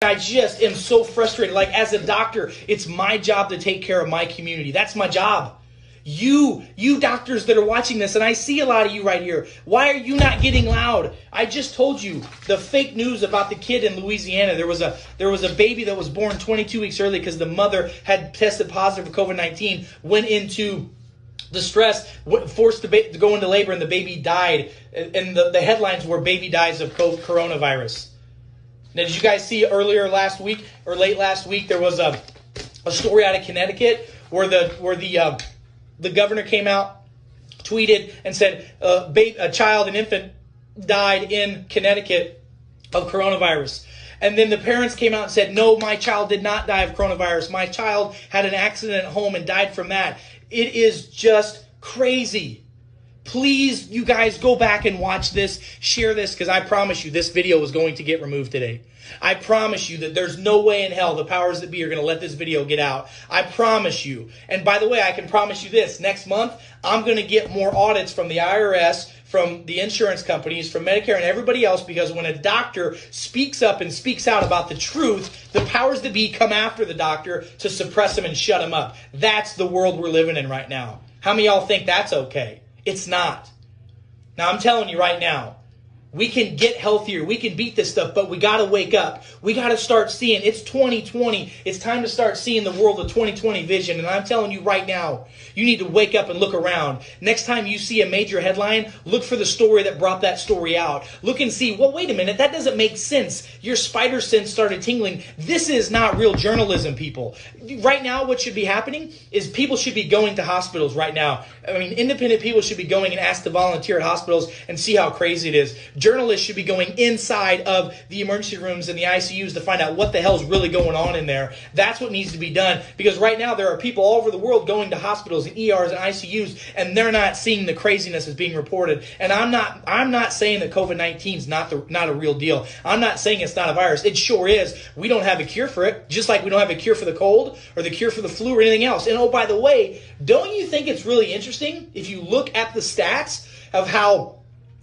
I just am so frustrated. Like, as a doctor, it's my job to take care of my community. That's my job. You doctors that are watching this, and I see a lot of you right here, why are you not getting loud? I just told you the fake news about the kid in Louisiana. There was a baby that was born 22 weeks early because the mother had tested positive for COVID-19, went into distress, forced to go into labor, and the baby died. And the headlines were "Baby dies of coronavirus." Now, did you guys see earlier last week or late last week there was a story out of Connecticut where the governor came out, tweeted, and said a child, an infant, died in Connecticut of coronavirus. And then the parents came out and said, no, my child did not die of coronavirus. My child had an accident at home and died from that. It is just crazy. Please, you guys, go back and watch this, share this, because I promise you this video is going to get removed today. I promise you that there's no way in hell the powers that be are going to let this video get out. I promise you. And by the way, I can promise you this. Next month, I'm going to get more audits from the IRS, from the insurance companies, from Medicare, and everybody else, because when a doctor speaks up and speaks out about the truth, the powers that be come after the doctor to suppress him and shut him up. That's the world we're living in right now. How many of y'all think that's okay? It's not. Now, I'm telling you right now, we can get healthier. We can beat this stuff, but we got to wake up. We got to start seeing. It's 2020. It's time to start seeing the world of 2020 vision. And I'm telling you right now, you need to wake up and look around. Next time you see a major headline, look for the story that brought that story out. Look and see, well, wait a minute, that doesn't make sense. Your spider sense started tingling. This is not real journalism, people. Right now, what should be happening is people should be going to hospitals right now. I mean, independent people should be going and asked to volunteer at hospitals and see how crazy it is. Journalists should be going inside of the emergency rooms and the ICUs to find out what the hell's really going on in there. That's what needs to be done, because right now there are people all over the world going to hospitals and ERs and ICUs, and they're not seeing the craziness that's being reported. And I'm not saying that COVID-19 is not a real deal. I'm not saying it's not a virus. It sure is. We don't have a cure for it, just like we don't have a cure for the cold or the cure for the flu or anything else. And oh, by the way, don't you think it's really interesting if you look at the stats of how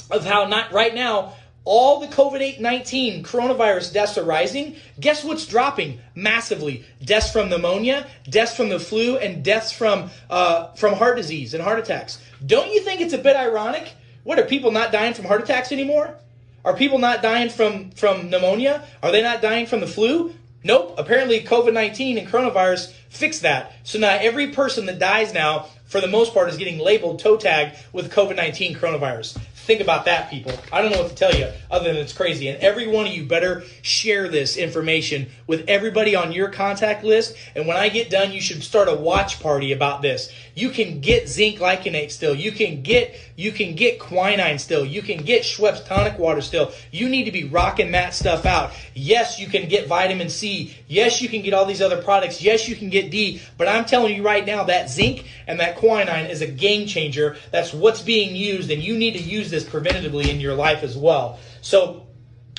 not right now all the COVID-19 coronavirus deaths are rising? Guess what's dropping massively? Deaths from pneumonia, deaths from the flu, and deaths from heart disease and heart attacks. Don't you think it's a bit ironic? What, are people not dying from heart attacks anymore? Are people not dying from pneumonia? Are they not dying from the flu? Nope. Apparently COVID-19 and coronavirus fixed that. So now every person that dies now, for the most part, is getting labeled, toe tagged with COVID-19 coronavirus. Think about that, people. I don't know what to tell you other than it's crazy. And every one of you better share this information with everybody on your contact list. And when I get done, you should start a watch party about this. You can get zinc lycanate still. You can get quinine still. You can get Schweppes tonic water still. You need to be rocking that stuff out. Yes, you can get vitamin C. Yes, you can get all these other products. Yes, you can get D. But I'm telling you right now, that zinc and that quinine is a game changer. That's what's being used, and you need to use this preventatively in your life as well. So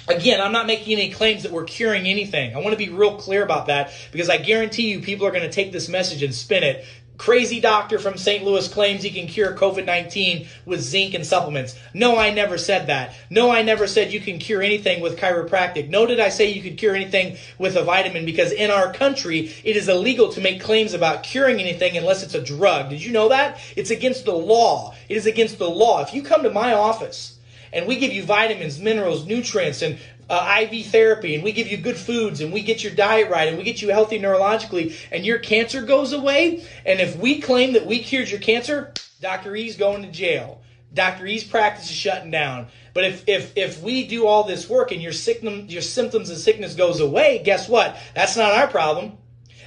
again, I'm not making any claims that we're curing anything. I want to be real clear about that, because I guarantee you people are going to take this message and spin it. Crazy doctor from St. Louis claims he can cure COVID-19 with zinc and supplements. No, I never said that. No, I never said you can cure anything with chiropractic. No, did I say you could cure anything with a vitamin, because in our country, it is illegal to make claims about curing anything unless it's a drug. Did you know that? It's against the law. It is against the law. If you come to my office and we give you vitamins, minerals, nutrients, and IV therapy, and we give you good foods, and we get your diet right, and we get you healthy neurologically, and your cancer goes away, and if we claim that we cured your cancer, Dr. E's going to jail. Dr. E's practice is shutting down. But if we do all this work and your symptoms and sickness goes away, guess what? That's not our problem.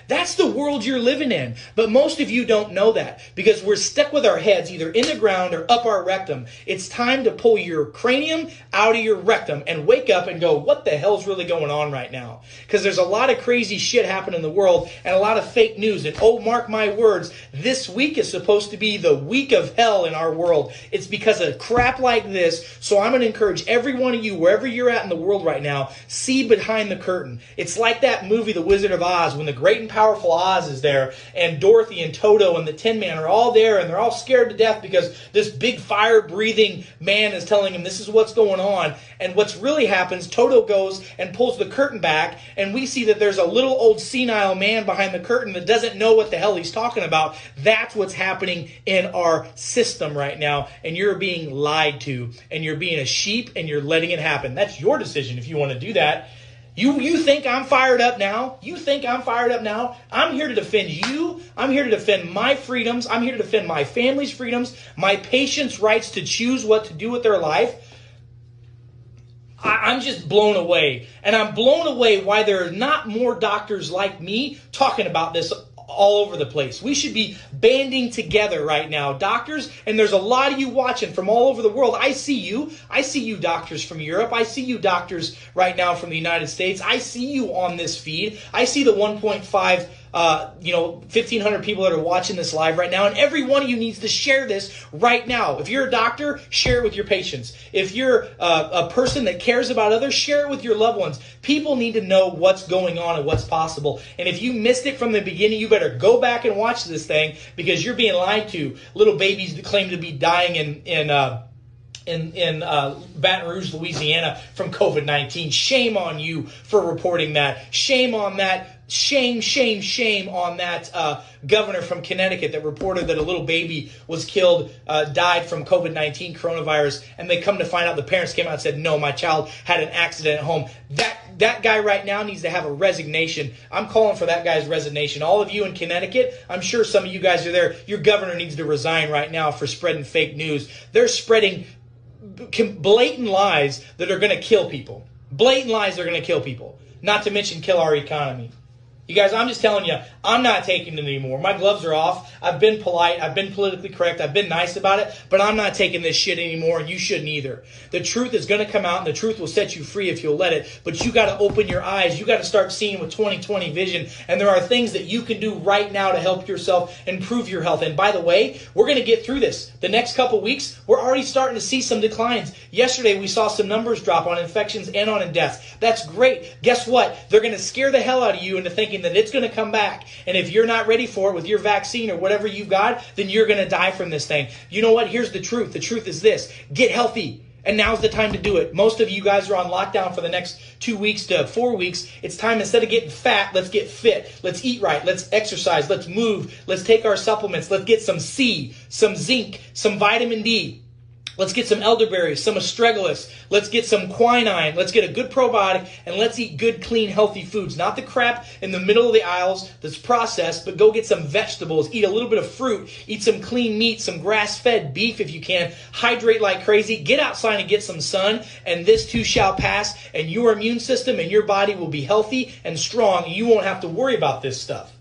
That's the world you're living in. But most of you don't know that, because we're stuck with our heads either in the ground or up our rectum. It's time to pull your cranium out of your rectum and wake up and go, what the hell's really going on right now? Because there's a lot of crazy shit happening in the world and a lot of fake news. And oh, mark my words, this week is supposed to be the week of hell in our world. It's because of crap like this. So I'm going to encourage every one of you, wherever you're at in the world right now, see behind the curtain. It's like that movie, The Wizard of Oz, when the great and powerful powerful Oz is there, and Dorothy and Toto and the Tin Man are all there, and they're all scared to death because this big fire-breathing man is telling them this is what's going on. And what's really happens, Toto goes and pulls the curtain back, and we see that there's a little old senile man behind the curtain that doesn't know what the hell he's talking about. That's what's happening in our system right now, and you're being lied to, and you're being a sheep, and you're letting it happen. That's your decision if you want to do that. You think I'm fired up now? You think I'm fired up now? I'm here to defend you. I'm here to defend my freedoms. I'm here to defend my family's freedoms, my patients' rights to choose what to do with their life. I'm just blown away. And I'm blown away why there are not more doctors like me talking about this all over the place. We should be banding together right now, doctors, and there's a lot of you watching from all over the world. I see you. I see you doctors from Europe. I see you doctors right now from the United States. I see you on this feed. I see the 1.5 1,500 people that are watching this live right now, and every one of you needs to share this right now. If you're a doctor, share it with your patients. If you're a person that cares about others, share it with your loved ones. People need to know what's going on and what's possible. And if you missed it from the beginning, you better go back and watch this thing because you're being lied to. Little babies claim to be dying in Baton Rouge, Louisiana from COVID-19. Shame on you for reporting that. Shame on that. Shame on that governor from Connecticut that reported that a little baby was killed, died from COVID-19 coronavirus, and they come to find out the parents came out and said, no, my child had an accident at home. That guy right now needs to have a resignation. I'm calling for that guy's resignation. All of you in Connecticut, I'm sure some of you guys are there. Your governor needs to resign right now for spreading fake news. They're spreading blatant lies that are going to kill people. Blatant lies that are going to kill people. Not to mention kill our economy. You guys, I'm just telling you, I'm not taking it anymore. My gloves are off. I've been polite. I've been politically correct. I've been nice about it. But I'm not taking this shit anymore, and you shouldn't either. The truth is going to come out, and the truth will set you free if you'll let it. But you got to open your eyes. You got to start seeing with 20/20 vision. And there are things that you can do right now to help yourself improve your health. And by the way, we're going to get through this. The next couple weeks, we're already starting to see some declines. Yesterday, we saw some numbers drop on infections and on deaths. That's great. Guess what? They're going to scare the hell out of you into thinking that it's going to come back. And if you're not ready for it with your vaccine or whatever you've got, then you're going to die from this thing. You know what? Here's the truth. The truth is this. Get healthy. And now's the time to do it. Most of you guys are on lockdown for the next 2 weeks to 4 weeks. It's time, instead of getting fat, let's get fit. Let's eat right. Let's exercise. Let's move. Let's take our supplements. Let's get some C, some zinc, some vitamin D. Let's get some elderberries, some astragalus. Let's get some quinine. Let's get a good probiotic, and let's eat good, clean, healthy foods. Not the crap in the middle of the aisles that's processed, but go get some vegetables. Eat a little bit of fruit. Eat some clean meat, some grass-fed beef if you can. Hydrate like crazy. Get outside and get some sun, and this too shall pass, and your immune system and your body will be healthy and strong, and you won't have to worry about this stuff.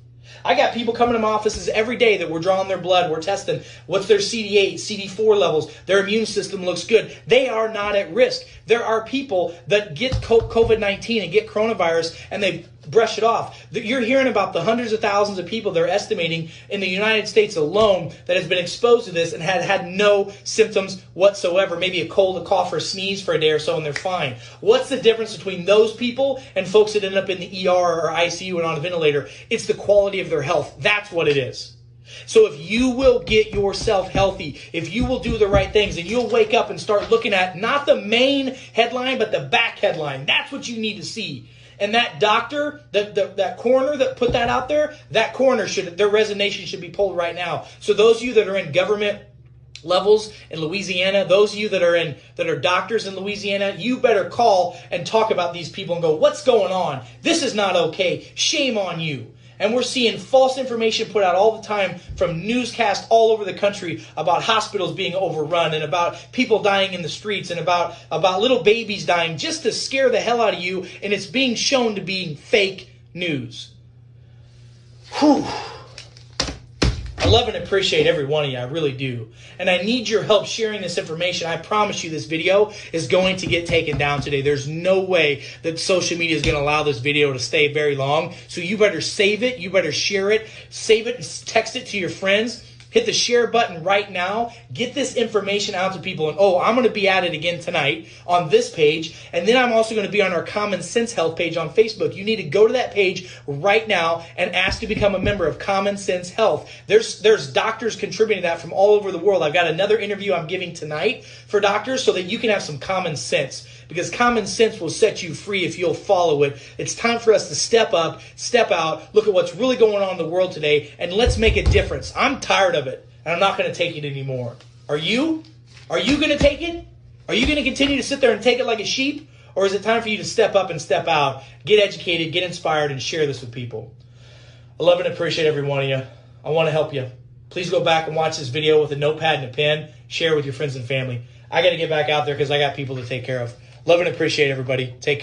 I got people coming to my offices every day that we're drawing their blood. We're testing what's their CD8, CD4 levels. Their immune system looks good. They are not at risk. There are people that get COVID-19 and get coronavirus and they brush it off. You're hearing about the hundreds of thousands of people they're estimating in the United States alone that has been exposed to this and had no symptoms whatsoever. Maybe a cold, a cough, or a sneeze for a day or so and they're fine. What's the difference between those people and folks that end up in the ER or ICU and on a ventilator? It's the quality of their health. That's what it is. So if you will get yourself healthy, if you will do the right things, and you'll wake up and start looking at not the main headline, but the back headline, that's what you need to see. And that doctor, that coroner that put that out there, that coroner their resignation should be pulled right now. So those of you that are in government levels in Louisiana, those of you that are doctors in Louisiana, you better call and talk about these people and go, what's going on? This is not okay. Shame on you. And we're seeing false information put out all the time from newscasts all over the country about hospitals being overrun and about people dying in the streets and about little babies dying just to scare the hell out of you. And it's being shown to be fake news. Whew. I love and appreciate every one of you. I really do. And I need your help sharing this information. I promise you this video is going to get taken down today. There's no way that social media is going to allow this video to stay very long. So you better save it. You better share it. Save it and text it to your friends. Hit the share button right now. Get this information out to people. And I'm going to be at it again tonight on this page. And then I'm also going to be on our Common Sense Health page on Facebook. You need to go to that page right now and ask to become a member of Common Sense Health. There's doctors contributing to that from all over the world. I've got another interview I'm giving tonight for doctors so that you can have some common sense, because common sense will set you free if you'll follow it. It's time for us to step up, step out, look at what's really going on in the world today, and let's make a difference. I'm tired of it, and I'm not going to take it anymore. Are you? Are you going to take it? Are you going to continue to sit there and take it like a sheep? Or is it time for you to step up and step out, get educated, get inspired, and share this with people? I love and appreciate every one of you. I want to help you. Please go back and watch this video with a notepad and a pen. Share with your friends and family. I got to get back out there because I got people to take care of. Love and appreciate everybody. Take care.